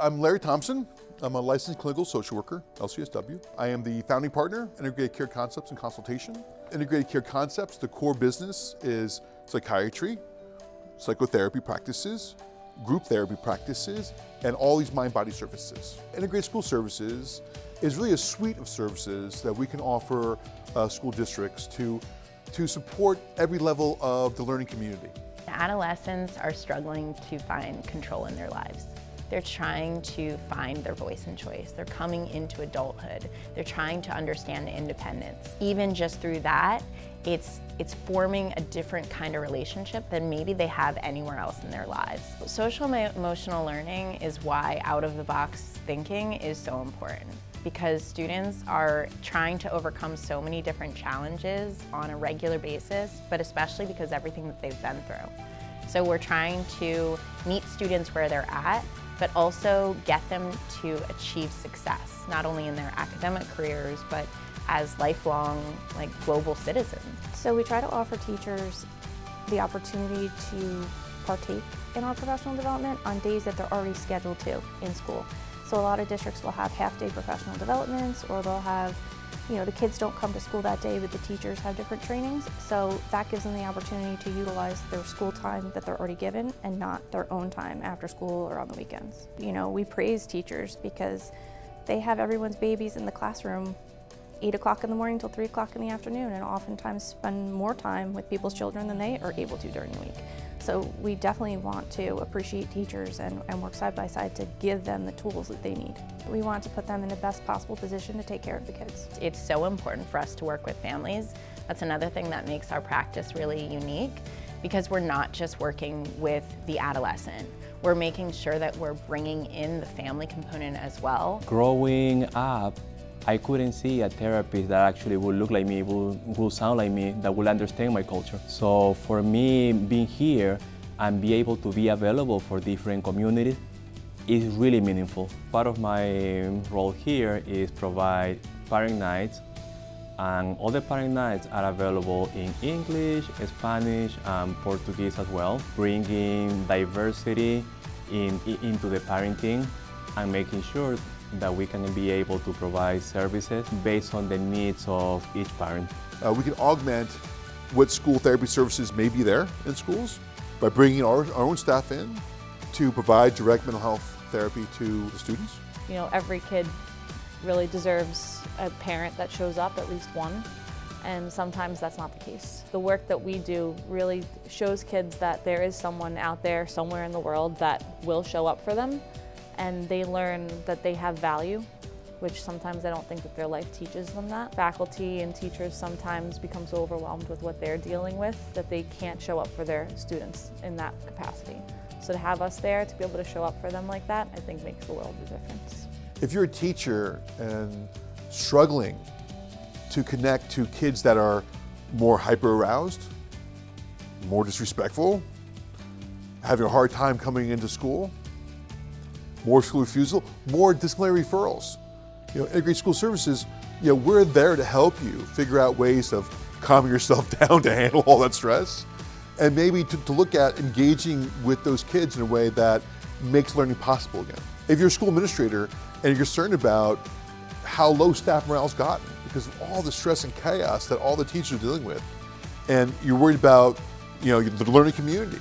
I'm Larry Thompson. I'm a licensed clinical social worker, LCSW. I am the founding partner, Integrated Care Concepts and Consultation. Integrated Care Concepts, the core business is psychiatry, psychotherapy practices, group therapy practices, and all these mind-body services. Integrated School Services is really a suite of services that we can offer school districts to support every level of the learning community. Adolescents are struggling to find control in their lives. They're trying to find their voice and choice. They're coming into adulthood. They're trying to understand independence. Even just through that, it's forming a different kind of relationship than maybe they have anywhere else in their lives. Social emotional learning is why out-of-the-box thinking is so important, because students are trying to overcome so many different challenges on a regular basis, but especially because everything that they've been through. So we're trying to meet students where they're at, but also get them to achieve success, not only in their academic careers, but as lifelong, global citizens. So we try to offer teachers the opportunity to partake in our professional development on days that they're already scheduled to in school. So a lot of districts will have half-day professional developments, or they'll have, the kids don't come to school that day, but the teachers have different trainings. So that gives them the opportunity to utilize their school time that they're already given and not their own time after school or on the weekends. We praise teachers because they have everyone's babies in the classroom 8 o'clock in the morning till 3 o'clock in the afternoon, and oftentimes spend more time with people's children than they are able to during the week. So we definitely want to appreciate teachers and work side by side to give them the tools that they need. We want to put them in the best possible position to take care of the kids. It's so important for us to work with families. That's another thing that makes our practice really unique, because we're not just working with the adolescent. We're making sure that we're bringing in the family component as well. Growing up, I couldn't see a therapist that actually would look like me, would sound like me, that would understand my culture. So for me, being here and be able to be available for different communities is really meaningful. Part of my role here is provide parent nights, and all the parent nights are available in English, Spanish, and Portuguese as well, bringing diversity into the parenting and making sure that we can be able to provide services based on the needs of each parent. We can augment what school therapy services may be there in schools by bringing our own staff in to provide direct mental health therapy to the students. Every kid really deserves a parent that shows up, at least one, and sometimes that's not the case. The work that we do really shows kids that there is someone out there somewhere in the world that will show up for them, and they learn that they have value, which sometimes I don't think that their life teaches them that. Faculty and teachers sometimes become so overwhelmed with what they're dealing with that they can't show up for their students in that capacity. So to have us there to be able to show up for them like that, I think makes the world of difference. If you're a teacher and struggling to connect to kids that are more hyper-aroused, more disrespectful, having a hard time coming into school, more school refusal, more disciplinary referrals. Integrated School Services, we're there to help you figure out ways of calming yourself down to handle all that stress, and maybe to look at engaging with those kids in a way that makes learning possible again. If you're a school administrator and you're concerned about how low staff morale's gotten because of all the stress and chaos that all the teachers are dealing with, and you're worried about the learning community,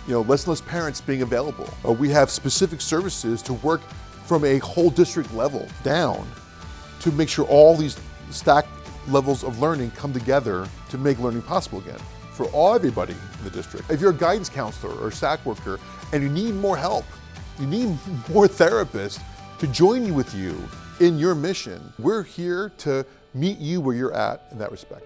less and less parents being available. We have specific services to work from a whole district level down to make sure all these stacked levels of learning come together to make learning possible again for everybody in the district. If you're a guidance counselor or SAC worker and you need more help, you need more therapists to join with you in your mission, we're here to meet you where you're at in that respect.